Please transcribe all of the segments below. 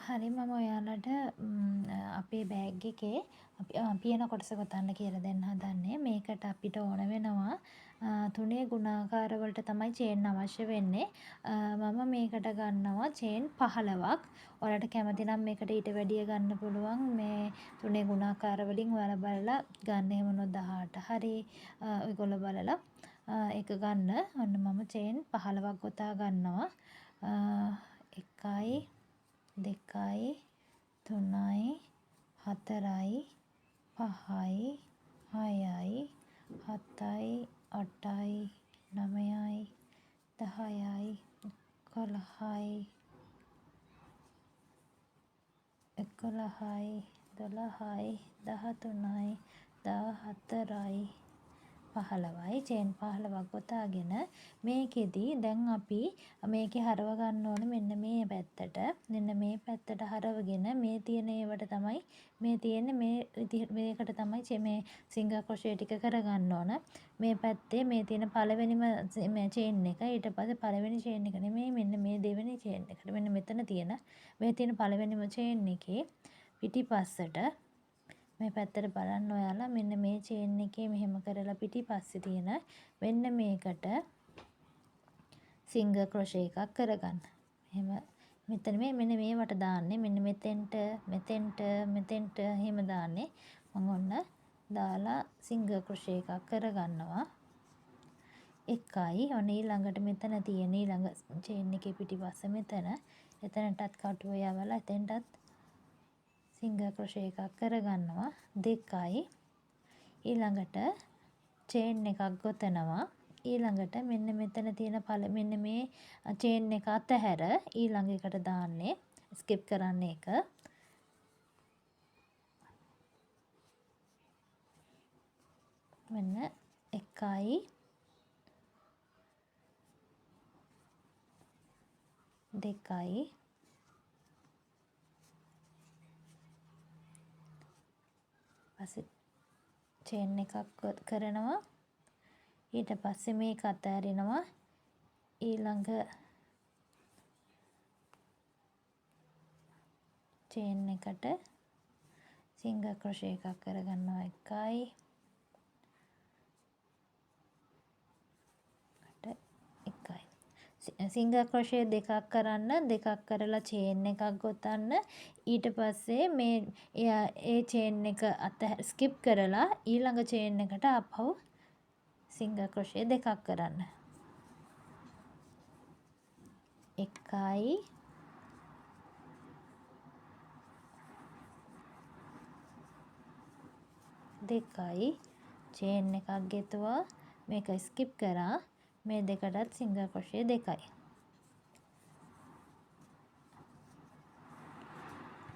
හරි මම ඔයාලට අපේ බෑග් එකේ පියන කොටස ගොතන්න කියලා දෙන්න හදන්නේ. මේකට අපිට ඕන වෙනවා 3 ගුණාකාර වලට තමයි චේන් අවශ්‍ය වෙන්නේ. මම මේකට ගන්නවා චේන් 15ක්. ඔයාලට කැමති නම් මේකට ඊට වැඩිය ගන්න පුළුවන්. මේ 3 ගුණාකාර වලින් ඔයාලා බලලා ගන්න. එහෙම වුණොත් 18 හරි ඔයගොල්ලෝ බලලා ඒක ගන්න. ඔන්න මම චේන් 15ක් ගොතා ගන්නවා. 1යි 2යි 3යි 4යි 5යි 6යි 7යි 8යි 9යි 10යි 11යි 12යි 13යි 14යි 15යි චේන් 15ක් ගොතාගෙන මේකෙදි දැන් අපි මේකේ හරව ගන්න ඕන මෙන්න මේ පැත්තට. මෙන්න මේ පැත්තට හරවගෙන මේ තියෙන ඒවට තමයි මේ තියෙන්නේ මේකට තමයි මේ සිංගල් ක්‍රොෂේ ටික කරගන්න ඕන. මේ පැත්තේ මේ තියෙන පළවෙනිම මේ චේන් එක ඊට පස්සේ පළවෙනි චේන් එක නෙමෙයි මෙන්න මේ දෙවෙනි චේන් එකට. මෙන්න මෙතන තියෙන මේ තියෙන පළවෙනිම චේන් එකේ පිටිපස්සට මේ පැත්තට බලන්න ඔයාලා මෙන්න මේ චේන් එකේ මෙහෙම කරලා පිටිපස්සේ තියෙන මෙන්න මේකට සිංගල් ක්‍රොෂේ එකක් කරගන්න. එහෙම මෙතන මෙන්න මේවට දාන්නේ මෙන්න මෙතෙන්ට එහෙම දාන්නේ. මම ඔන්න දාලා සිංගල් ක්‍රොෂේ එකක් කරගන්නවා. එකයි ඔන්න ඊළඟට මෙතන තියෙන ඊළඟ චේන් එකේ පිටිපස්ස මෙතන එතනටත් කටුව යවලා එතෙන්ටත් සිංගල් ක්‍රොෂේ එකක් කරගන්නවා. 2යි ඊළඟට චේන් එකක් ගොතනවා. ඊළඟට මෙන්න මෙතන තියෙන මෙන්න මේ චේන් එක අතහැර ඊළඟ එකට දාන්නේ ස්කිප් කරන්න එක. මෙන්න 1යි 2යි පස්සේ චේන් එකක් කරනවා. ඊට පස්සේ මේක අතහැරිනවා. ඊළඟ චේන් එකට සිංගල් ක්‍රොෂේ එකක් කරගන්නවා. 1යි 1යි සිංගල් ක්‍රොෂේ දෙකක් කරන්න දෙකක් කරලා චේන් එකක් ගොතන්න. ඊට පස්සේ මේ ඒ චේන් එක ස්කිප් කරලා ඊළඟ චේන් එකට ආපහු සිංගල් ක්‍රොෂේ දෙකක් කරන්න. 1යි 2යි චේන් එකක් ගෙතුවා මේක ස්කිප් කරා මේ දෙකටත් සිංගල් ක්‍රොෂේ 2යි.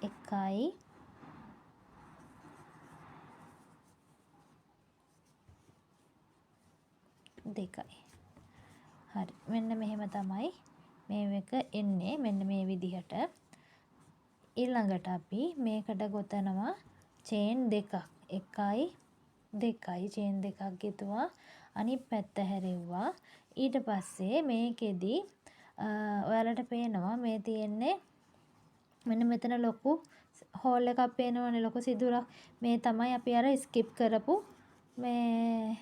1යි 2යි. හරි මෙන්න මෙහෙම තමයි මේ එක එන්නේ මෙන්න මේ විදිහට. ඊළඟට අපි මේකට ගොතනවා චේන් දෙකක්. 1යි 2යි චේන් දෙකක් ගෙතුවා අනිත් පැත්ත හැරෙව්වා. ඊට පස්සේ මේකෙදි ඔයාලට පේනවා මේ තියෙන්නේ මෙන්න මෙතන ලොකු හෝල් එකක් පේනවනේ ලොකු සිදුරක්. මේ තමයි අපි අර ස්කිප් කරපු මේ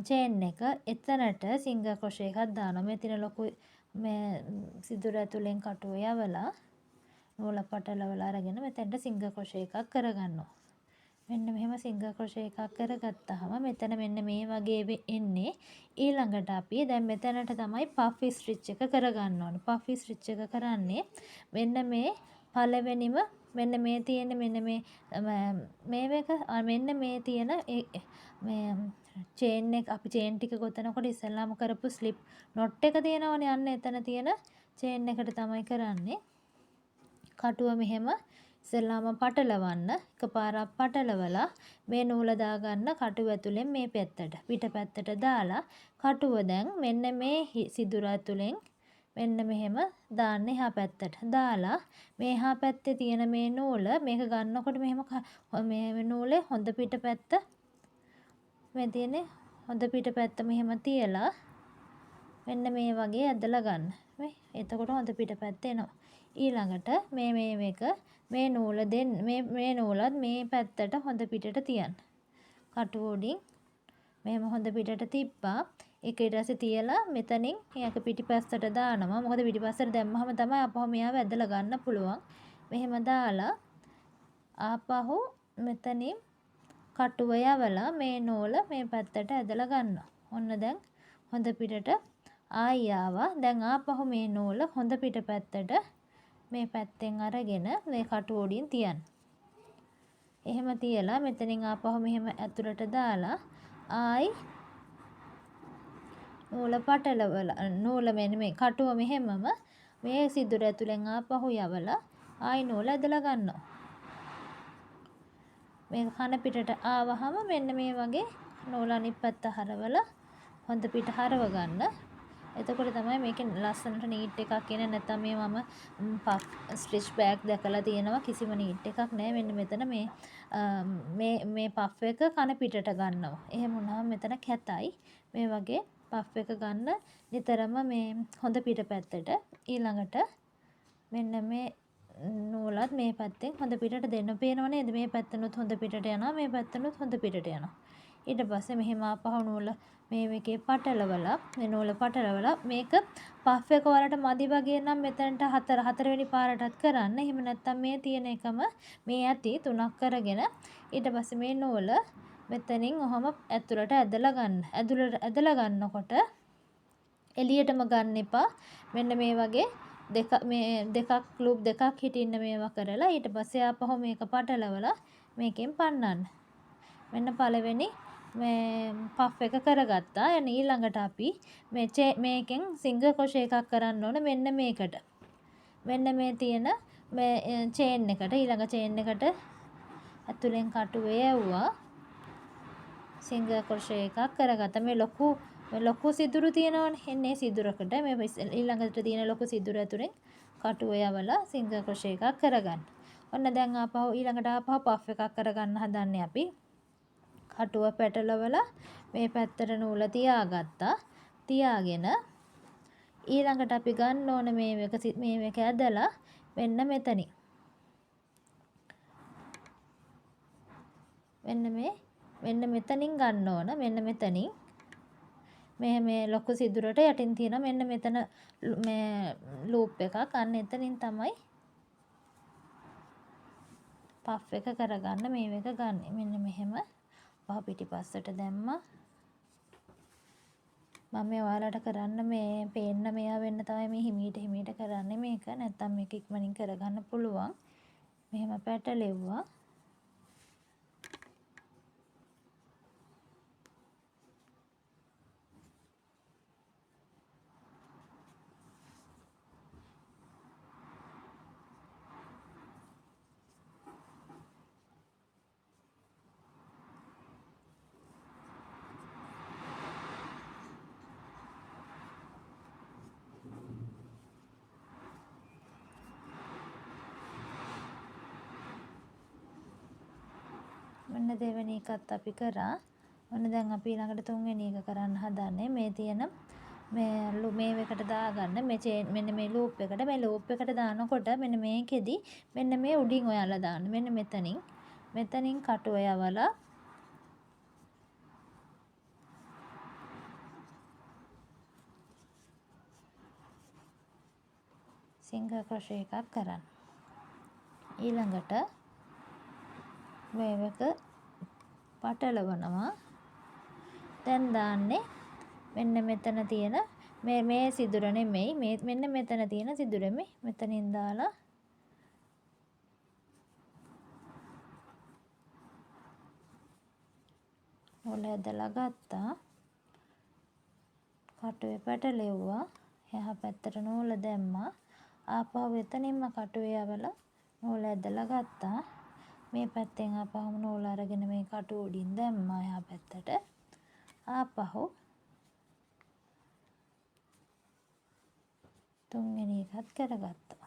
චේන් එක. එතනට සිංගල් ක්‍රොෂේ එකක් දානවා. මේ තියෙන ලොකු මේ සිදුර ඇතුලෙන් කටුව යවලා නූල පටලවලා අරගෙන මෙතෙන්ට සිංගල් ක්‍රොෂේ එකක් කරගන්නවා. මෙන්න මෙහෙම සිංගල් ක්‍රොෂේ එකක් කරගත්තාම මෙතන මෙන්න මේ වගේ එන්නේ. ඊළඟට අපි දැන් මෙතනට තමයි පෆ් ස්ටිච් එක කරගන්න ඕනේ. පෆ් ස්ටිච් එක කරන්නේ මෙන්න මේ පළවෙනිම මෙන්න මේ තියෙන මෙන්න මේ මෙන්න මේ තියෙන මේ චේන් එක අපි චේන් ටික ගොතනකොට ඉස්සෙල්ලාම කරපු ස්ලිප් නොට් එක තියෙනවනේ අන්න එතන තියෙන චේන් එකට තමයි කරන්නේ. කටුව මෙහෙම ඉස්සෙල්ලාම පටලවන්න එකපාරක් පටලවලා මේ නූල දාගන්න කටුව ඇතුලෙන් මේ පැත්තට පිට පැත්තට දාලා කටුව දැන් මෙන්න මේ සිදුර ඇතුලෙන් මෙන්න මෙහෙම දාන්න එහා පැත්තට දාලා මේ එහා පැත්තේ තියෙන මේ නූල මේක ගන්නකොට මෙහෙම මේ නූලේ හොඳ පිට පැත්ත මේ තියෙන්නේ හොඳ පිට පැත්ත මෙහෙම තියලා මෙන්න මේ වගේ ඇදලා ගන්න. මේ එතකොට හොඳ පිටපැත්ත එනවා. ඊළඟට මේ නූලත් මේ පැත්තට හොඳ පිටට තියන්න. කටුව උඩින් මෙහෙම හොඳ පිටට තිබ්බා. ඒක ඊට පස්සේ තියලා මෙතනින් ඒක පිටිපස්සට දානවා. මොකද පිටිපස්සට දැම්මහම තමයි අපහු මෙයාව ඇදලා ගන්න පුළුවන්. මෙහෙම දාලා ආපහු මෙතනින් කටුව යවලා මේ නූල මේ පැත්තට ඇදලා ගන්නවා. ඔන්න දැන් හොඳ පිටට ආයි ආවා. දැන් ආපහු මේ නූල හොඳ පිටපැත්තට මේ පැත්තෙන් අරගෙන මේ කටුව උඩින් තියන්න. එහෙම තියලා මෙතනින් ආපහු මෙහෙම ඇතුළට දාලා ආයි නූල මෙන්න මේ කටුව මෙහෙමම මේ සිදුර ඇතුලෙන් ආපහු යවලා ආයි නූල ඇදලා ගන්නවා. මේ කන පිටට ආවහම මෙන්න මේ වගේ නූල අනිත් පැත්ත හරවලා හොඳ පිට හරව ගන්න. එතකොට තමයි මේකේ ලස්සනට නීට් එකක් එන්නේ. නැත්නම් මේ මම පෆ් ස්ටිච් බෑග් දැකලා තියෙනවා කිසිම නීට් එකක් නැහැ. මෙන්න මෙතන මේ පෆ් එක කන පිටට ගන්නවා. එහෙම වුණාම මෙතන කැතයි. මේ වගේ පෆ් එක ගන්න නිතරම මේ හොඳ පිටපැත්තට ඊළඟට මෙන්න මේ නූලත් මේ පැත්තෙන් හොඳ පිටට දෙන්න. පේනව නේද? මේ පැත්තනොත් හොඳ පිටට යනවා. මේ පැත්තනොත් හොඳ පිටට යනවා. ඊට පස්සේ මෙහෙම ආපහු නූල මේකේ පටලවලා මේ නූල පටලවලා මේක පෆ් එක වලට මදි වගේ නම් මෙතනට හතරවෙනි පාරටත් කරන්න. එහෙම නැත්නම් මේ තියෙන එකම මේ ඇති තුනක් කරගෙන ඊට පස්සේ මේ නූල මෙතනින් ඔහම ඇතුළට ඇදලා ගන්න. ඇදලා ගන්නකොට එළියටම ගන්න එපා. මෙන්න මේ වගේ දෙකක් ලූප් දෙකක් හිටින්න මේවා කරලා ඊට පස්සේ ආපහු මේක පටලවලා මේකෙන් පන්නන්න. මෙන්න පළවෙනි මේ පෆ් එක කරගත්තා. ඊළඟට අපි මේකෙන් සිංගල් ක්‍රොෂේ එකක් කරන්න ඕන මෙන්න මේකට. මෙන්න මේ තියෙන මේ චේන් එකට ඊළඟ චේන් එකට ඇතුලෙන් කටුවේ යවුවා. සිංගල් ක්‍රොෂේ එකක් කරගත්තා. මේ ලොකු සිදුරු තියෙනවනේ. එන්නේ සිදුරකට මේ ඊළඟට තියෙන ලොකු සිදුර ඇතුලෙන් කටුව යවලා සිංගල් ක්‍රොෂේ එකක් කරගන්න. ඔන්න දැන් ඊළඟට ආපහු පෆ් එකක් කරගන්න හදන්නේ අපි. කටුව පැටලවලා මේ පැත්තට නූල තියාගත්තා. තියාගෙන ඊළඟට අපි ගන්න ඕන මේක ඇදලා මෙන්න මෙතනින්. මෙන්න මෙතනින් ගන්න ඕන. මෙන්න මෙතනින්. මේ ලොකු සිදුරට යටින් තියෙන මෙන්න මෙතන මේ ලූප් එකක්. අන්න එතනින් තමයි පෆ් එක කරගන්න මේක ගන්න. මෙන්න මෙහෙම පහ පිටිපස්සට දැම්මා. මම ඔයාලට කරන්න මේ පේන්න මෙයා වෙන්න තමයි මේ හිමීට කරන්නේ මේක. නැත්තම් මේක ඉක්මනින් කරගන්න පුළුවන්. මෙහෙම පැටලෙව්වා. මෙන්න දෙවෙනි එකත් අපි කරා. ඔන්න දැන් අපි ඊළඟට තුන්වෙනි එක කරන්න හදන්නේ මේ තියෙන මේකට දාගන්න මෙන්න මේ ලූප් එකට. මේ ලූප් එකට දානකොට මෙන්න මේකෙදි මෙන්න මේ උඩින් ඔයාලා දාන්න. මෙන්න මෙතනින් කටුව යවලා සිංගල් ක්‍රොෂේ එකක් කරන්න. ඊළඟට මේක පටලවනවා. දැන් දාන්නේ මෙන්න මෙතන තියෙන මේ සිදුර නෙමෙයි මෙන්න මෙතන තියෙන සිදුරෙමි මෙතනින් දාලා නූල ඇදලා ගත්තා. කටුවේ පැටලෙව්වා. එහා පැත්තට නූල දැම්මා. ආපහු එතනින්ම කටුවේ යවලා නූල ඇදලා ගත්තා. මේ පැත්තෙන් ආපහු නූල අරගෙන මේ කටුව උඩින් දැම්මා එහා පැත්තට. ආපහු තුන්වෙනි එකත් කරගත්තා.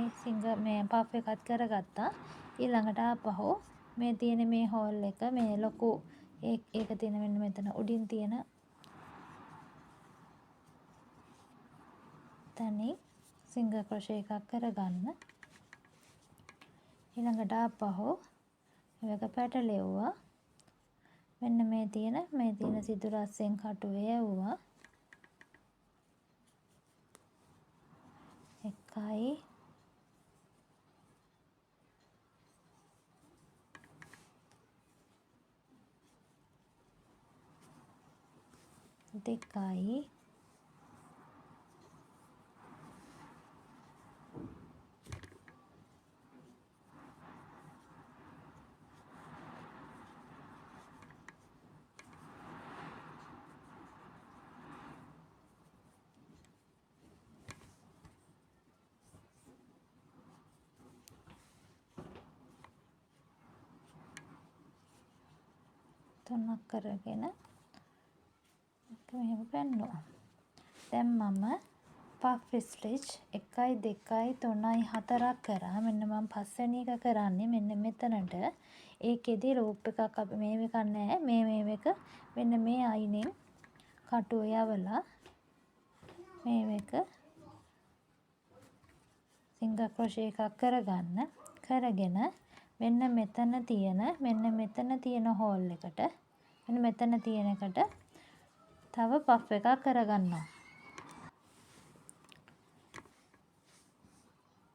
මේ පෆ් එකත් කරගත්තා. ඊළඟට ආපහු මේ තියෙන මේ හෝල් එක මේ ලොකු ඒක තියෙන මෙන්න මෙතන උඩින් තියෙන තැනින් සිංගල් ක්‍රොෂේ එකක් කරගන්න. ඊළඟට ආපහු මේක පැටලෙව්වා. මෙන්න මේ තියෙන සිදුර අස්සෙන් කටුවේ යවුවා. 1 2 3ක් කරගෙන මෙහෙම පැන්නුවා. දැන් මම පෆ් ස්ටිච් 1 2 3 4ක් කරා. මෙන්න මම පස්වෙනි එක කරන්නේ මෙන්න මෙතනට. ඒකෙදි ලූප් එකක් අපි මේ එක නැහැ. මේ එක මෙන්න මේ අයිනෙන් කටුව යවලා මේ එක සිංගල් ක්‍රොෂේ එකක් කරගන්න. කරගෙන මෙන්න මෙතන තියෙන හෝල් එකට මෙන්න මෙතන තියෙන එකට තව පෆ් එකක් කරගන්නවා.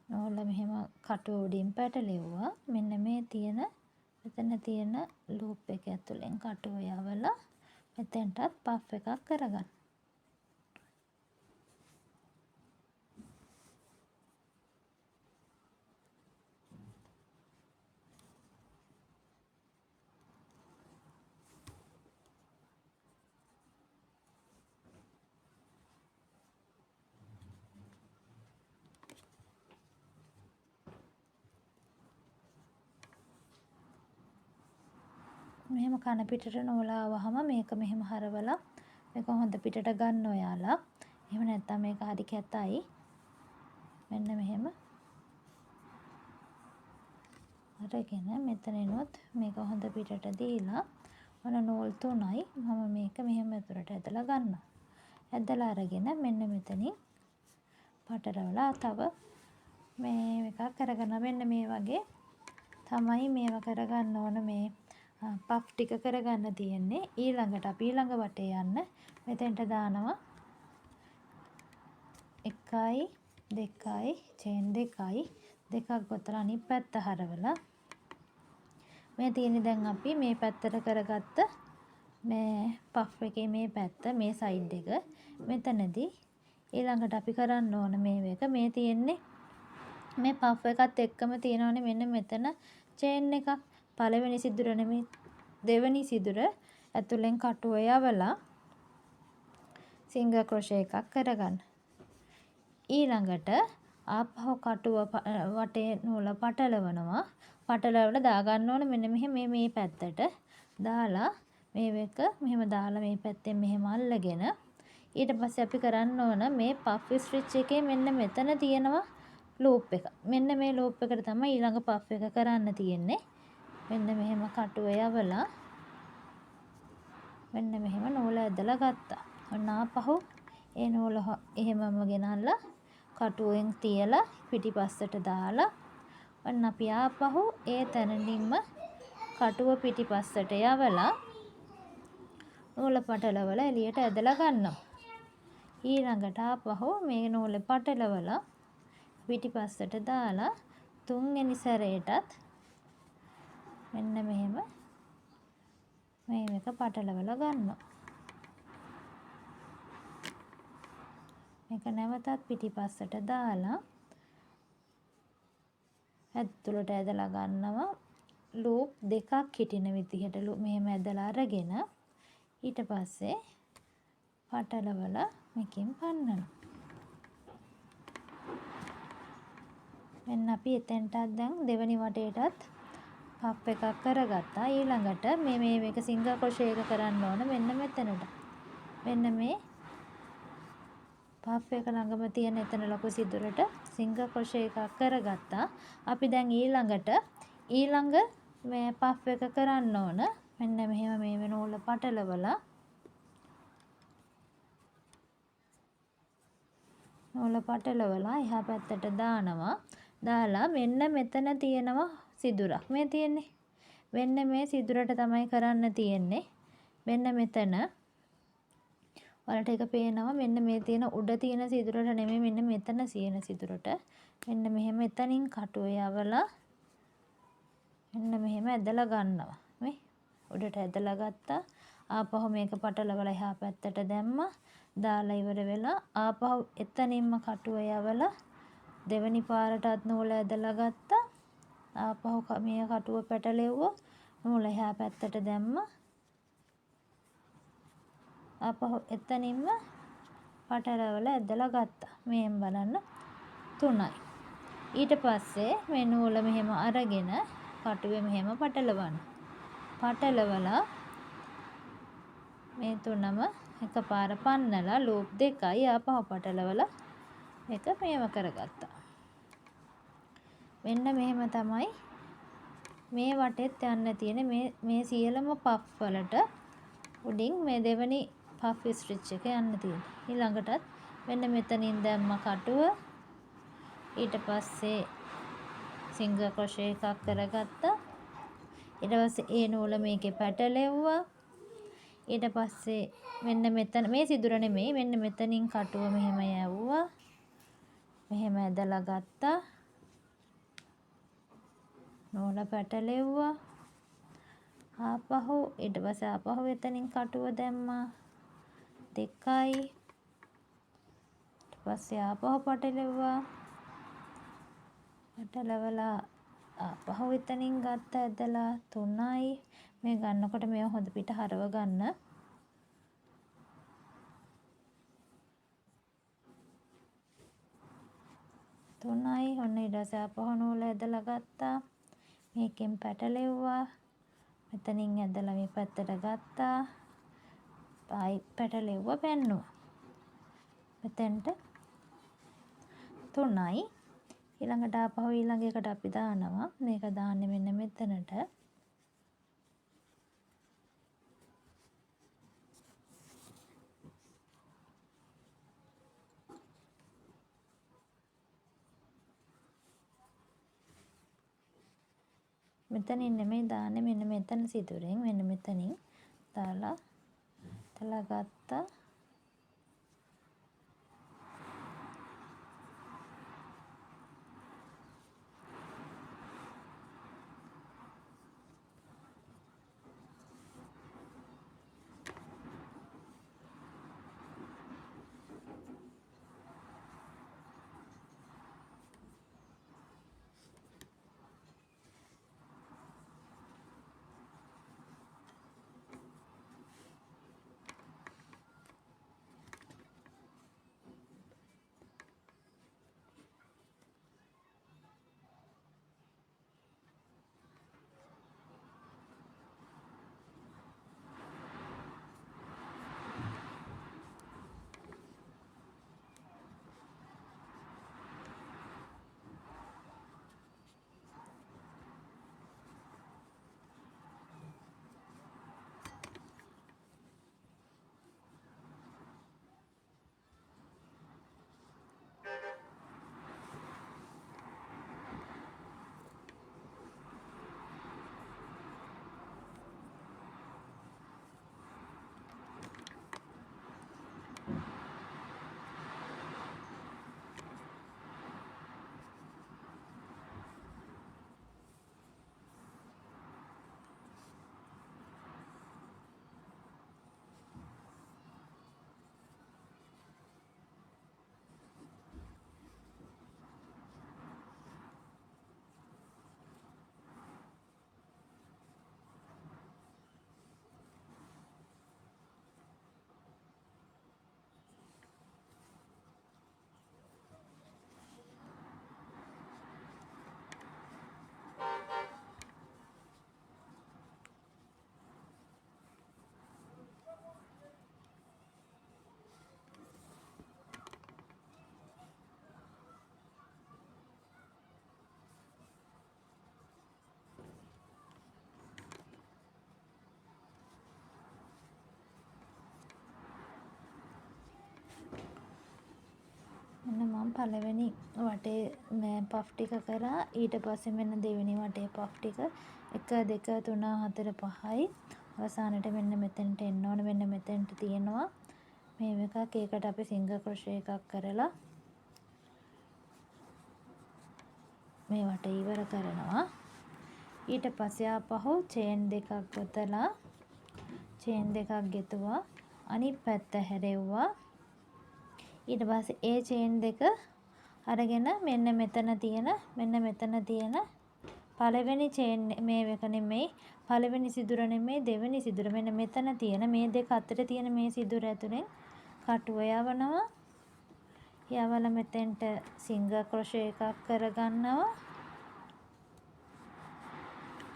නෝල මෙහෙම කටුව උඩින් පැටලෙව්වා. මෙන්න මෙතන තියෙන ලූප් එක ඇතුලෙන් කටුව යවලා මෙතෙන්ටත් පෆ් එකක් කරගන්න. මෙහෙම කන පිටට නූල ආවහම මේක මෙහෙම හරවලා මේක හොඳ පිටට ගන්න ඔයාලා. එහෙම නැත්නම් මේක හරි කැතයි. මෙන්න මෙහෙම අරගෙන මෙතනිනුත් මේක හොඳ පිටට දීලා ඔන්න නූල් 3යි මම මේක මෙහෙම ඇතුලට ඇදලා ගන්නවා. ඇදලා අරගෙන මෙන්න මෙතනින් පටලවලා තව මේ එකක් කරගන්න. මෙන්න මේ වගේ තමයි මේව කරගන්න ඕන. මේ පෆ් ටික කරගන්න තියෙන්නේ. ඊළඟට අපි ඊළඟ වටේ යන්න මෙතෙන්ට දානවා 1 2 චේන් 2යි දෙකක් ගොතලා අනිත් පැත්ත හරවලා මේ තියෙන්නේ දැන් අපි මේ පැත්තට කරගත්ත මේ පෆ් එකේ මේ පැත්ත මේ සයිඩ් එක මෙතනදී ඊළඟට අපි කරන්න ඕන මේ තියෙන්නේ මේ පෆ් එකත් එක්කම තියෙනවනේ මෙන්න මෙතන චේන් එකක්. පළවෙනි සිදුර නෙමෙයි දෙවෙනි සිදුර ඇතුලෙන් කටුව යවලා සිංගල් ක්‍රොෂේ එකක් කරගන්න. ඊළඟට ආපහු කටුව වටේ නූල පටලවනවා. පටලවලා දාගන්න ඕන මෙන්න මේ පැත්තට දාලා මේක මෙහෙම දාලා මේ පැත්තෙන් මෙහෙම අල්ලගෙන ඊට පස්සේ අපි කරන්න ඕන මේ පෆ් ස්ටිච් එකේ මෙන්න මෙතන තියෙනවා ලූප් එක. මෙන්න මේ ලූප් එකට තමයි ඊළඟ පෆ් එක කරන්න තියෙන්නේ. මෙන්න මෙහෙම කටුව යවලා මෙන්න මෙහෙම නූල ඇදලා ගත්තා. ඔන්න ආපහු ඒ නූල එහෙමම ගෙනල්ලා කටුවෙන් තියලා පිටිපස්සට දාලා ඔන්න අපි ආපහු ඒ තැනින්ම කටුව පිටිපස්සට යවලා නූල පටලවලා එළියට ඇදලා ගන්නවා. ඊළඟට ආපහු මේ නූල පටලවලා පිටිපස්සට දාලා තුන්වෙනි සැරේටත් මෙන්න මෙහෙම මේක පටලවලා ගන්නවා. මේක නැවතත් පිටිපස්සට දාලා ඇතුළට ඇදලා ගන්නවා. ලූප් දෙකක් හිටින විදිහට මෙහෙම ඇදලා අරගෙන ඊට පස්සේ පටලවලා මේකෙන් පන්නනවා. මෙන්න අපි එතෙන්ටත් දැන් දෙවෙනි වටේටත් පෆ් එකක් කරගත්තා. ඊළඟට මේක සිංගල් ක්‍රොෂේ එක කරන්න ඕන මෙන්න මෙතනට. මෙන්න මේ පෆ් එක ළඟම තියෙන එතන ලොකු සිදුරට සිංගල් ක්‍රොෂේ එකක් කරගත්තා. අපි දැන් ඊළඟ මේ පෆ් එක කරන්න ඕන. මෙන්න මෙහෙම මේ වෙන නූල පටලවලා එහා පැත්තට දානවා. දාලා මෙන්න මෙතන තියෙනවා සිදුරක්. මේ තියෙන්නේ. මෙන්න මේ සිදුරට තමයි කරන්න තියෙන්නේ. මෙන්න මෙතන. ඔයාලට ඒක පේනවා. මෙන්න මේ තියෙන උඩ තියෙන සිදුරට නෙමෙයි මෙන්න මෙතන තියෙන සිදුරට. මෙන්න මෙහෙම එතනින් කටුව යවලා මෙන්න මෙහෙම ඇදලා ගන්නවා. මේ උඩට ඇදලා ගත්තා. ආපහු මේක පටලවලා එහා පැත්තට දැම්මා. දාලා ඉවර වෙලා ආපහු එතනින්ම කටුව යවලා දෙවෙනි පාරටත් නූල ඇදලා ගත්තා. ආපහු මේ කටුව පැටලෙව්වා. නූල එහා පැත්තට දැම්මා. ආපහු එතනින්ම පටලවලා ඇදලා ගත්තා. මෙහෙම බලන්න 3යි. ඊට පස්සේ මේ නූල මෙහෙම අරගෙන කටුවේ මෙහෙම පටලවන්න. පටලවලා මේ තුනම එකපාර පන්නලා ලූප් 2යි ආපහු පටලවලා මේක මේව කරගත්තා. මෙන්න මෙහෙම තමයි මේ වටෙත් යන්න තියෙන මේ සියලුම පෆ් වලට උඩින් මේ දෙවෙනි පෆ් ස්ටිච් එක යන්න තියෙන්නේ. ඊළඟටත් මෙන්න මෙතනින් දැම්ම කටුව. ඊට පස්සේ සිංගල් ක්‍රොෂේ එකක් කරගත්තා. ඊට පස්සේ ඒ නූල මේකේ පැටලෙව්වා. ඊට පස්සේ මෙන්න මෙතන මේ සිදුර නෙමෙයි මෙන්න මෙතනින් කටුව මෙහෙම යවුවා. මෙහෙම ඇදලා ගත්තා. නූල පැටලෙව්වා. ආපහු ඊට පස්සේ ආපහු එතනින් කටුව දැම්මා. 2යි. ඊට පස්සේ ආපහු පටලෙව්වා. පටලවලා ආපහු එතනින් ගත්ත ඇදලා 3යි. මේ ගන්නකොට මේව හොඳ පිට හරව ගන්න. 3යි. ඔන්න ඊට පස්සේ ආපහු නූල ඇදලා ගත්තා. මේකෙන් පැටලෙව්වා. මෙතනින් ඇදලා මේ පැත්තට ගත්තා. ආයි පැටලෙව්වා පැන්නුවා. මෙතෙන්ට 3යි. ඊළඟට ආපහු ඊළඟ එකට අපි දානවා. මේක දාන්නේ මෙන්න මෙතනට. මෙතනින් නෙමෙයි දාන්නේ මෙන්න මෙතන සිදුරෙන් මෙන්න මෙතනින් දාලා ගත්තා. පළවෙනි වටේ පෆ් ටික කරා. ඊට පස්සේ මෙන්න දෙවෙනි වටේ පෆ් ටික 1 2 3 4 5යි. අවසානට මෙන්න මෙතනට එන්න ඕන. මෙන්න මෙතනට තියෙනවා මේ එකක්. ඒකට අපි සිංගල් ක්‍රොෂේ එකක් කරලා මේ වටේ ඉවර කරනවා. ඊට පස්සේ ආපහු චේන් දෙකක් ගොතලා චේන් දෙකක් ගෙතුවා. අනිත් පැත්ත හැරෙව්වා. ඊට පස්සේ ඒ චේන් දෙක අරගෙන මෙන්න මෙතන තියෙන පළවෙනි චේන් මේ එක නෙමෙයි, පළවෙනි සිදුර නෙමෙයි, දෙවෙනි සිදුර මෙන්න මෙතන තියෙන මේ දෙක අතර තියෙන මේ සිදුර ඇතුලෙන් කටුව යවනවා. යවලා මෙතෙන්ට සිංගල් ක්‍රොෂේ එකක් කරගන්නවා.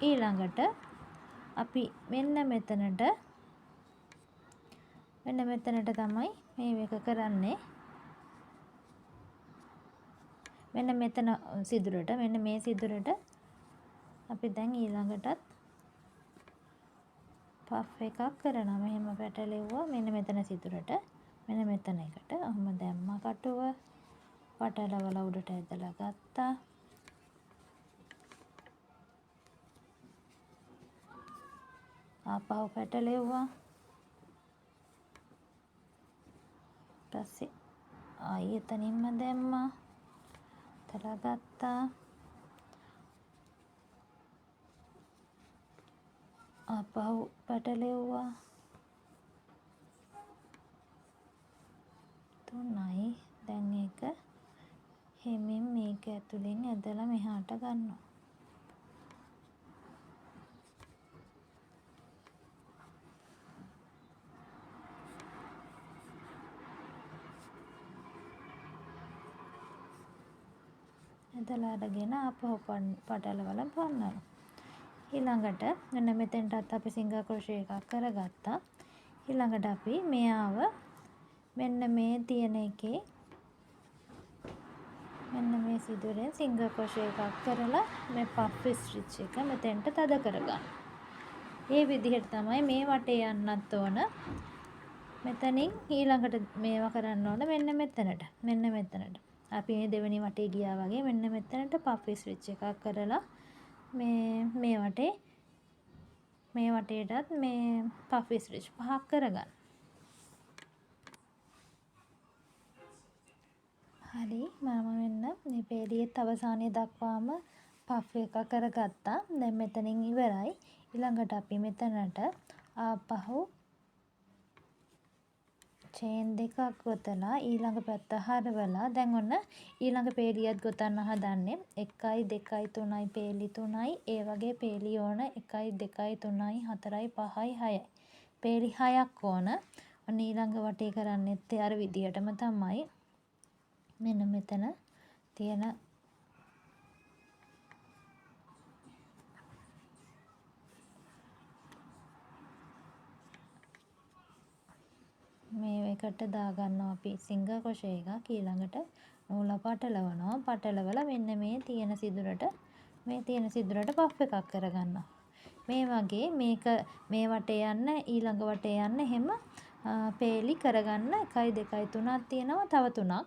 ඊළඟට අපි මෙන්න මෙතනට තමයි මේ එක කරන්නේ. මෙන්න මෙතන සිදුරට මෙන්න මේ සිදුරට අපි දැන් ඊළඟටත් පෆ් එකක් කරනවා. මෙහෙම පැටලෙව්වා මෙන්න මෙතන සිදුරට මෙන්න මෙතන එකට. ඔහොම දැම්මා කටුව. පටලවලා උඩට ඇදලා ගත්තා. ආපහු පැටලෙව්වා. ඊපස්සේ ආයෙ එතනින්ම දැම්මා. තලා ගත්තා. ආපහු පැටලෙව්වා. 3යි. දැන් ඒක හිමින් මේක ඇතුලෙන් ඇදලා මෙහාට ගන්නවා. ඇදලා අරගෙන ආපහු පටලවලා පන්නනවා. ඊළඟට මෙන්න මෙතෙන්ටත් අපි සිංගල් ක්‍රොෂේ එකක් කරගත්තා. ඊළඟට අපි මෙයාව මෙන්න මේ තියෙන එකේ මෙන්න මේ සිදුරෙන් සිංගල් ක්‍රොෂේ එකක් කරලා මේ පෆ් ස්ටිච් එක මෙතෙන්ට තද කරගන්න. මේ විදිහට තමයි මේ වටේ යන්නත් ඕන. මෙතනින් ඊළඟට මේවා කරන්න ඕන මෙන්න මෙතනට. අපි මේ දෙවෙනි වටේ ගියා වගේ මෙන්න මෙතනට පෆ් ස්ටිච් එකක් කරලා මේ වටේටත් මේ පෆ් ස්ටිච් 5ක් කරගන්න. හරි. මම මෙන්න මේ පේලියෙත් අවසානයේ දක්වාම පෆ් එක කරගත්තා. දැන් මෙතනින් ඉවරයි. ඊළඟට අපි මෙතනට ආපහු චේන් දෙකක් ගොතලා ඊළඟ පැත්ත හරවලා දැන් ඔන්න ඊළඟ පේලියත් ගොතන්න හදන්නේ. 1යි 2යි 3යි පේලි 3යි. ඒ වගේ පේලි ඕන 1යි 2යි 3යි 4යි 5යි 6යි. පේලි 6ක් ඕන. ඔන්න ඊළඟ වටේ කරන්නෙත් අර විදිහටම තමයි. මෙන්න මෙතන තියෙන මේ එකට දාගන්නවා අපි සිංගල් ක්‍රොෂේ එකක්. ඊළඟට නූල පටලවනවා. පටලවලා මෙන්න මේ තියෙන සිදුරට පෆ් එකක් කරගන්නවා. මේ වගේ මේක මේ වටේ යන්න ඊළඟ වටේ යන්න එහෙම පේලි කරගන්න 1යි 2යි 3ක් තියෙනවා. තව 3ක්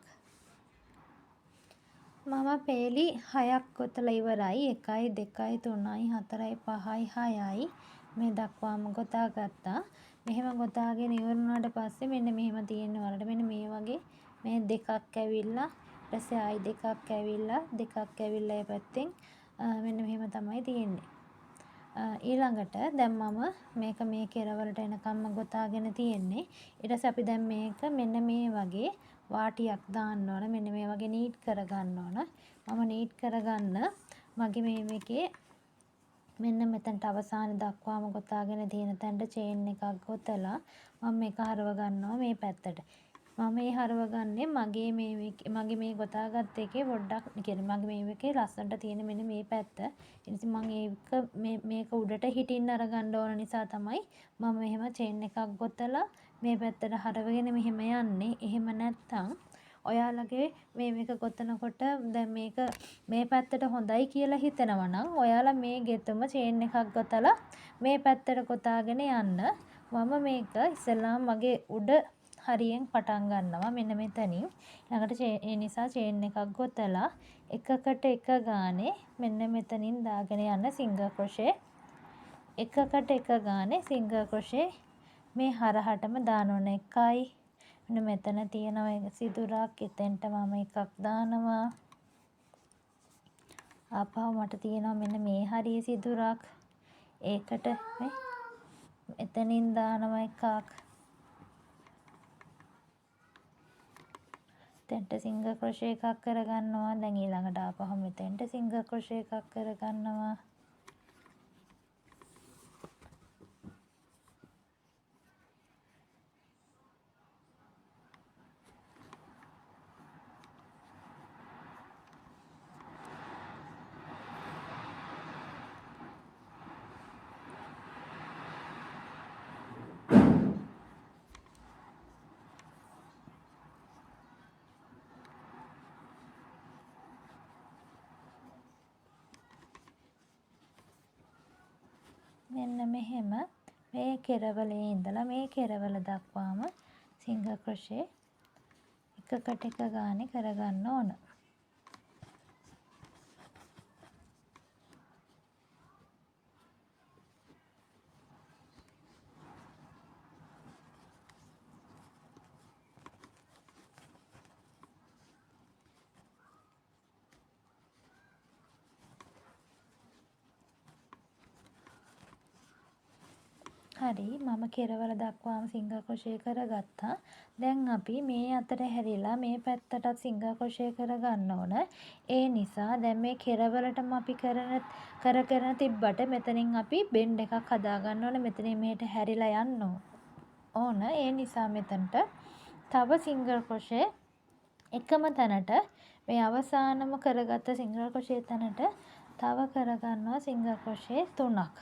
මම පේලි 6ක් ගොතලා ඉවරයි. 1යි 2යි 3යි 4යි 5යි 6යි මේ දක්වාම ගොතා ගත්තා. මෙහෙම ගොතාගෙන ඉවරුණාට පස්සේ මෙන්න මෙහෙම තියෙන වලට මෙන්න මේ වගේ මේ දෙකක් ඇවිල්ලා ඊට පස්සේ ආයි දෙකක් ඇවිල්ලා ඒ පැත්තෙන් මෙන්න මෙහෙම තමයි තියෙන්නේ. ඊළඟට දැන් මම මේක මේ කෙරවලට එනකම්ම ගොතාගෙන තියෙන්නේ. ඊට පස්සේ අපි දැන් මේක මෙන්න මේ වගේ වාටියක් දාන්න ඕන. මෙන්න මේ වගේ නීට් කරගන්න ඕන. මම නීට් කරගන්න මගේ මේකේ මෙන්න මෙතනට අවසාන දක්වාම ගොතාගෙන තියෙන තැනට චේන් එකක් ගොතලා මම මේක හරව ගන්නවා මේ පැත්තට. මම මේ හරව ගන්නේ මගේ මේ ගොතාගත් එකේ පොඩ්ඩක් කියන්නේ මගේ මේකේ ලස්සනට තියෙන මෙන්න මේ පැත්ත. ඉතින් මම මේක උඩට හිටින්න අරගන්න ඕන නිසා තමයි මම මෙහෙම චේන් එකක් ගොතලා මේ පැත්තට හරවගෙන මෙහෙම යන්නේ. එහෙම නැත්තම් ඔයාලගේ මේක ගොතනකොට දැන් මේක මේ පැත්තට හොඳයි කියලා හිතෙනවා නම් ඔයාලා මේ ගෙතුම චේන් එකක් ගොතලා මේ පැත්තට ගොතාගෙන යන්න. මම මේක ඉස්සෙල්ලාම මගේ උඩ හරියෙන් පටන් ගන්නවා මෙන්න මෙතනින්. ළඟට ඒ නිසා චේන් එකක් ගොතලා එකකට එක ගානේ මෙන්න මෙතනින් දාගෙන යන සිංගල් ක්‍රොෂේ එකකට එක ගානේ සිංගල් ක්‍රොෂේ මේ හරහටම දාන ඕන. 1යි මෙන්න මෙතන තියෙනවා සිදුරක්. එතෙන්ට මම එකක් දානවා. ආපහු මට තියෙනවා මෙන්න මේ හරිය සිදුරක්. ඒකට එතනින් දානවා එකක්. එතෙන්ට සිංගල් ක්‍රොෂේ එකක් කරගන්නවා. දැන් ඊළඟට ආපහු මෙතෙන්ට සිංගල් ක්‍රොෂේ එකක් කරගන්නවා. මෙන්න මෙහෙම මේ කෙරවලේ ඉඳලා මේ කෙරවල දක්වාම සිංගල් ක්‍රොෂේ එකකට එක ගානේ කරගන්න ඕන. හරි මම කෙරවල දක්වාම සිංගල් ක්‍රොෂේ කරගත්තා. දැන් අපි මේ අතර හැරිලා මේ පැත්තටත් සිංගල් ක්‍රොෂේ කරගන්න ඕන. ඒ නිසා දැන් මේ කෙරවලටම අපි කරගෙන තිබ්බට මෙතනින් අපි බෙන්ඩ් එකක් හදාගන්න ඕන. මෙතනින් මෙහෙට හැරිලා යන්න ඕන. ඒ නිසා මෙතනට තව සිංගල් ක්‍රොෂේ එකම තැනට මේ අවසානම කරගත්ත සිංගල් ක්‍රොෂේ තැනට තව කරගන්නවා සිංගල් ක්‍රොෂේ 3ක්.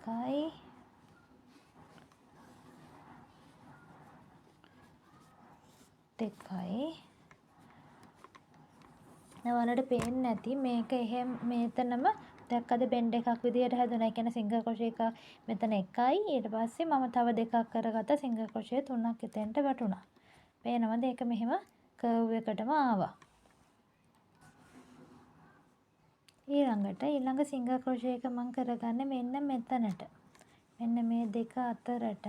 1යි 2යි. ඔයාලට පේන්නේ නැති මේක එහෙම මෙතනම දැක්කද බෙන්ඩ් එකක් විදියට හැදුණා. ඒ කියන්නේ සිංගල් ක්‍රොෂේ එක මෙතන 1යි. ඊට පස්සේ මම තව දෙකක් කරගත්තා. සිංගල් ක්‍රොෂේ 3ක් එතෙන්ට වැටුණා. පේනවද? ඒක මෙහෙම කර්ව් එකටම ආවා. ඊළඟ සිංගල් ක්‍රොෂේ එක මම කරගන්නේ මෙන්න මෙතනට. මෙන්න මේ දෙක අතරට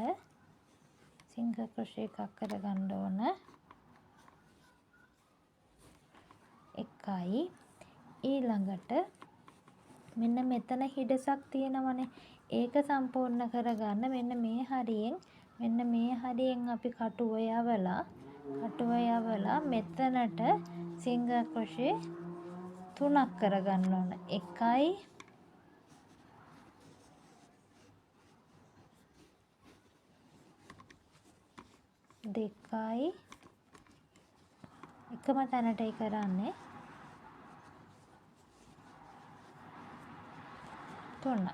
සිංගල් ක්‍රොෂේ එකක් කරගන්න ඕන. 1යි. ඊළඟට මෙන්න මෙතන හිඩසක් තියෙනවනේ. ඒක සම්පූර්ණ කරගන්න මෙන්න මේ හරියෙන් අපි කටුව යවලා මෙතනට සිංගල් ක්‍රොෂේ 3ක් කරගන්න ඕන. 1යි 2යි එකම තැනටයි කරන්නේ. 3යි.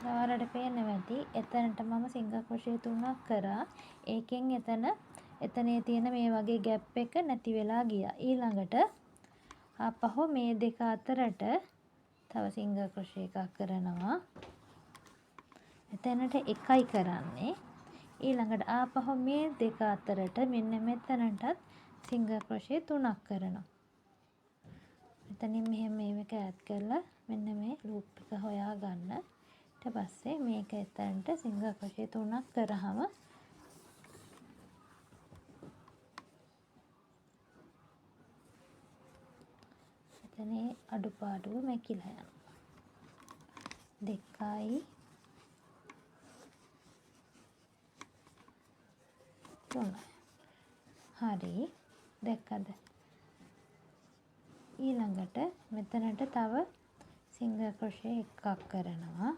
ඔයාලට පේන්නේ නැති එතනට මම සිංගල් ක්‍රොෂේ 3ක් කරා. ඒකෙන් එතනේ තියෙන මේ වගේ ગેප් එක නැති වෙලා ගියා. ඊළඟට ආපහු මේ දෙක අතරට තව සිංගල් ක්‍රොෂේ එකක් කරනවා. එතනට 1යි කරන්නේ. ඊළඟට ආපහු මේ දෙක අතරට මෙන්න මෙතනටත් සිංගල් ක්‍රොෂේ 3ක් කරනවා. මෙතනින් මෙහෙම මේක ඈඩ් කරලා මෙන්න මේ ලූප් එක හොයා ගන්න. ඊට පස්සේ මේක එතනට සිංගල් ක්‍රොෂේ 3ක් කරාම එතනේ අඩුපාඩුව මැකිලා යනවා. 2යි 3යි. හරි දැක්කද? ඊළඟට මෙතනට තව සිංගල් ක්‍රොෂේ එකක් කරනවා.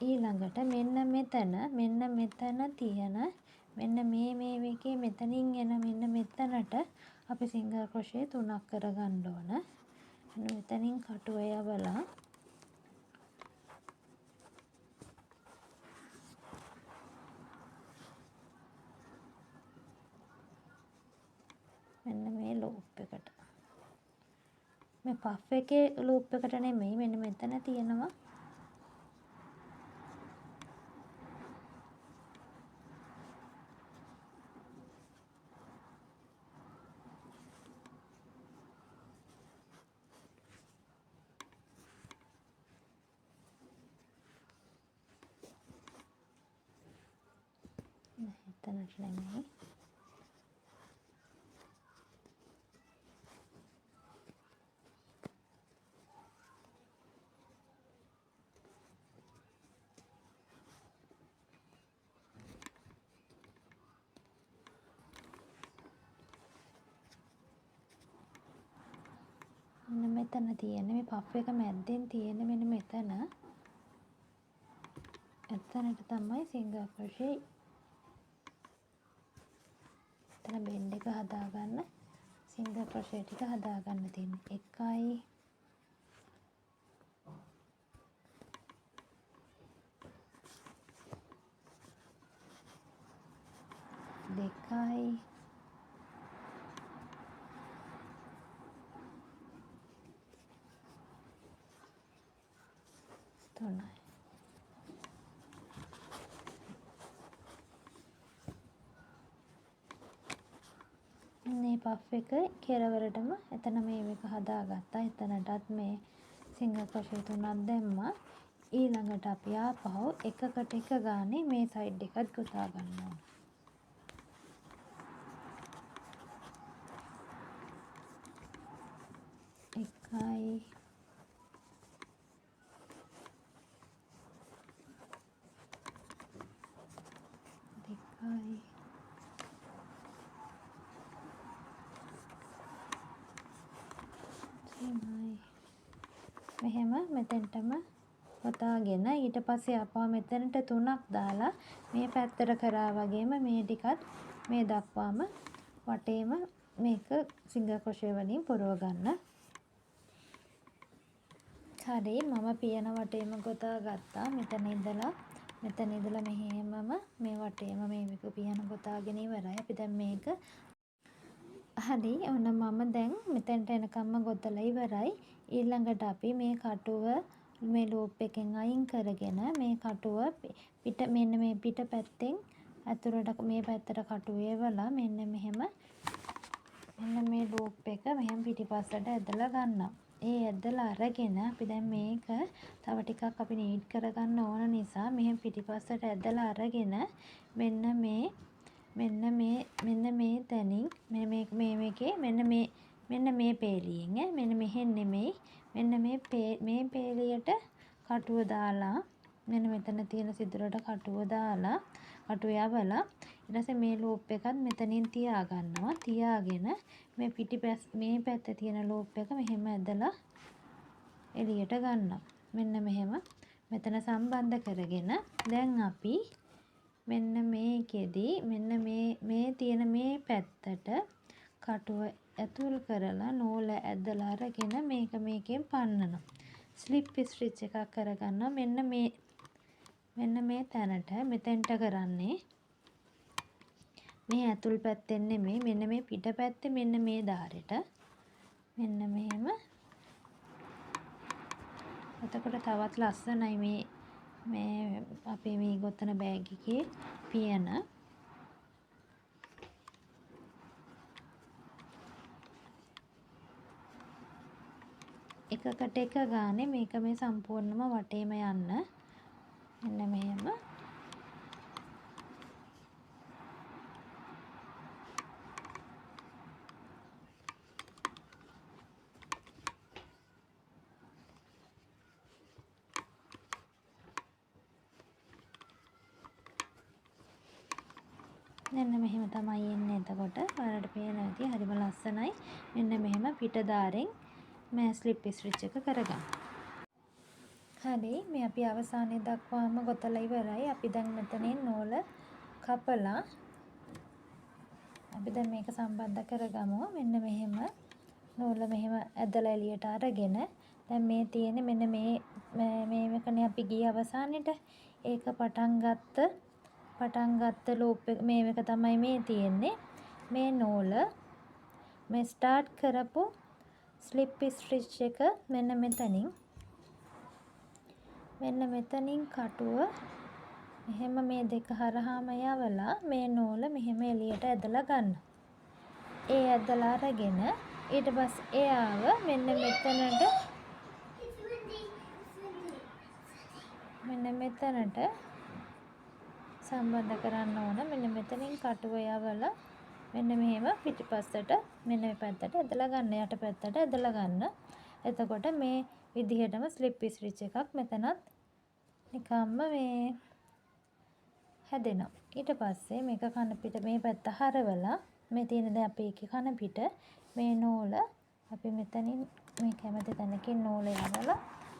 ඊළඟට මෙන්න මෙතන තියෙන මෙන්න මේ එකේ මෙතනින් එන මෙන්න මෙතනට අපි සිංගල් ක්‍රොෂේ 3ක් කරගන්න ඕන. මෙතනින් කටුව යවලා මෙන්න මේ ලූප් එකට. මේ පෆ් එකේ ලූප් එකට නෙමෙයි මෙන්න මෙතන තියෙනවා එතනට නෙමෙයි. මෙන්න මෙතන තියෙන්නේ මේ පෆ් එක මැද්දෙන් තියෙන්නේ මෙන්න මෙතන. එතනට තමයි සිංගල් ක්‍රොෂේ එතන බෙන්ඩ් එක හදාගන්න සිංගල් ක්‍රොෂේ ටික හදාගන්න තියෙන්නේ. 1යි 2යි 3යි. මේ පෆ් එක කෙරවලටම එතන මේ එක හදාගත්තා. එතනටත් මේ සිංගල් ක්‍රොෂේ 3ක් දැම්මා. ඊළඟට අපි ආපහු එකකට එක ගානේ මේ සයිඩ් එකත් ගොතා ගන්න ඕන. 1යි 2යි 3යි. මෙහෙම මෙතෙන්ටම ගොතාගෙන ඊට පස්සේ ආපහු මෙතනට 3ක් දාලා මේ පැත්තට කරා වගේම මේ ටිකත් මේ දක්වාම වටේම මේක සිංගල් ක්‍රොෂේ වලින් පුරව ගන්න. හරි මම පියන වටේම ගොතා ගත්තා. මෙතන ඉඳලා මෙහෙමම මේ වටේම මේ එක පියන ගොතාගෙන ඉවරයි. අපි දැන් මේක හරි ඔන්න මම දැන් මෙතෙන්ට එනකම්ම ගොතලා ඉවරයි. ඊළඟට අපි මේ කටුව මේ ලූප් එකෙන් අයින් කරගෙන මේ කටුව මෙන්න මේ පිට පැත්තෙන් ඇතුළට මේ පැත්තට කටුව එවලා මෙන්න මේ ලූප් එක මෙහෙම පිටිපස්සට ඇදලා ගන්නවා. ඒ ඇදලා අරගෙන අපි දැන් මේක තව ටිකක් අපි නීට් කරගන්න ඕන නිසා මෙහෙම පිටිපස්සට ඇදලා අරගෙන මෙන්න මේ තැනින් මෙන්න මේ පේලියෙන් මෙන්න මෙහෙන් නෙමෙයි මෙන්න මේ පේලියට කටුව දාලා මෙන්න මෙතන තියෙන සිදුරට කටුව දාලා කටුව යවලා ඊට පස්සේ මේ ලූප් එකත් මෙතනින් තියා ගන්නවා. තියාගෙන මේ පැත්තේ තියෙන ලූප් එක මෙහෙම ඇදලා එළියට ගන්නවා. මෙන්න මෙහෙම මෙතන සම්බන්ධ කරගෙන දැන් අපි මෙන්න මේකෙදි මෙන්න මේ තියෙන මේ පැත්තට කටුව ඇතුල් කරලා නූල ඇදලා අරගෙන මේක මේකෙන් පන්නනවා. ස්ලිප් ස්ටිච් එකක් කරගන්නවා. මෙන්න මේ තැනට මෙතෙන්ට කරන්නේ මේ ඇතුල් පැත්තෙන් නෙමෙයි මෙන්න මේ පිට පැත්තේ මෙන්න මේ ධාරෙට මෙන්න මෙහෙම. එතකොට තවත් ලස්සනයි මේ අපේ මේ ගොතන බෑග් එකේ පියන. එකකට එක ගානේ මේක මේ සම්පූර්ණම වටේම යන්න මෙන්න මෙහෙම. මෙන්න මෙහෙම තමයි එන්නේ. එතකොට ඔයාලට පේනවා ඇති හරිම ලස්සනයි. මෙන්න මෙහෙම පිට ධාරෙන් මේ ස්ලිප් ස්ටිච් එක කරගන්න. හරි මේ අපි අවසානයේ දක්වාම ගොතලා ඉවරයි. අපි දැන් මෙතනින් නූල කපලා අපි දැන් මේක සම්බන්ධ කරගමු. මෙන්න මෙහෙම නූල මෙහෙම ඇදලා එළියට අරගෙන දැන් මේ තියෙන්නේ මෙන්න මේකනේ අපි ගියේ අවසානෙට. ඒක පටන් ගත්ත ලූප් එක මේක තමයි මේ තියෙන්නේ. මේ නූල මේ ස්ටාර්ට් කරපු ස්ලිප් ස්ටිච් එක මෙන්න මෙතනින් කටුව මෙහෙම මේ දෙක හරහාම යවලා මේ නූල මෙහෙම එළියට ඇදලා ගන්න. ඒ ඇදලා අරගෙන ඊට පස්සේ එයාව මෙන්න මෙතනට සම්බන්ධ කරන්න ඕන. මෙන්න මෙතනින් කටුව යවලා මෙන්න මෙහෙම පිටිපස්සට මෙන්න මේ පැත්තට ඇදලා ගන්න. යට පැත්තට ඇදලා ගන්න. එතකොට මේ විදිහටම ස්ලිප් ස්ටිච් එකක් මෙතනත් නිකම්ම මේ හැදෙනවා. ඊට පස්සේ මේක කන පිට මේ පැත්ත හරවලා මේ තියෙන දැන් අපේ එකේ කන පිට මේ නූල අපි මෙතනින් මේ කැමති තැනකින් නූල යවලා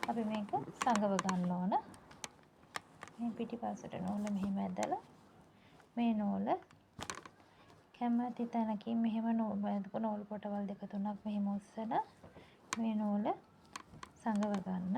අපි මේක සංගව ගන්න ඕන. මේ පිටිපස්සට නූල මෙහෙම ඇදලා මේ නූල කැමති තැනකින් මෙහෙම නූල් පොටවල් දෙක තුනක් මෙහෙම ඔස්සලා මේ නූල සංගව ගන්න.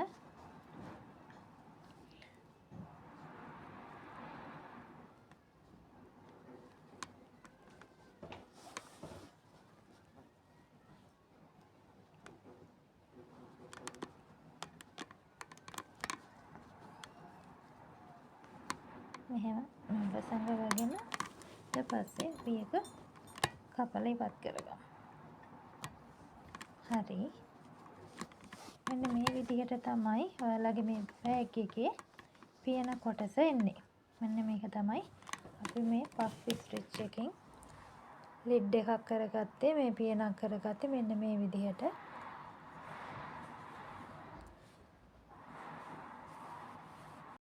මෙහෙම නූල සංගවගෙන ඊට පස්සේ අපි එක කපලා ඉවත් කරගමු. හරි. මෙන්න මේ විදිහට තමයි ඔයාලගේ මේ බෑග් එකේ පියන කොටස එන්නේ. මෙන්න මේක තමයි අපි මේ පෆ් ස්ටිච් එකෙන් ලිඩ් එකක් කරගත්තේ මේ පියනක් කරගත්තේ මෙන්න මේ විදිහට.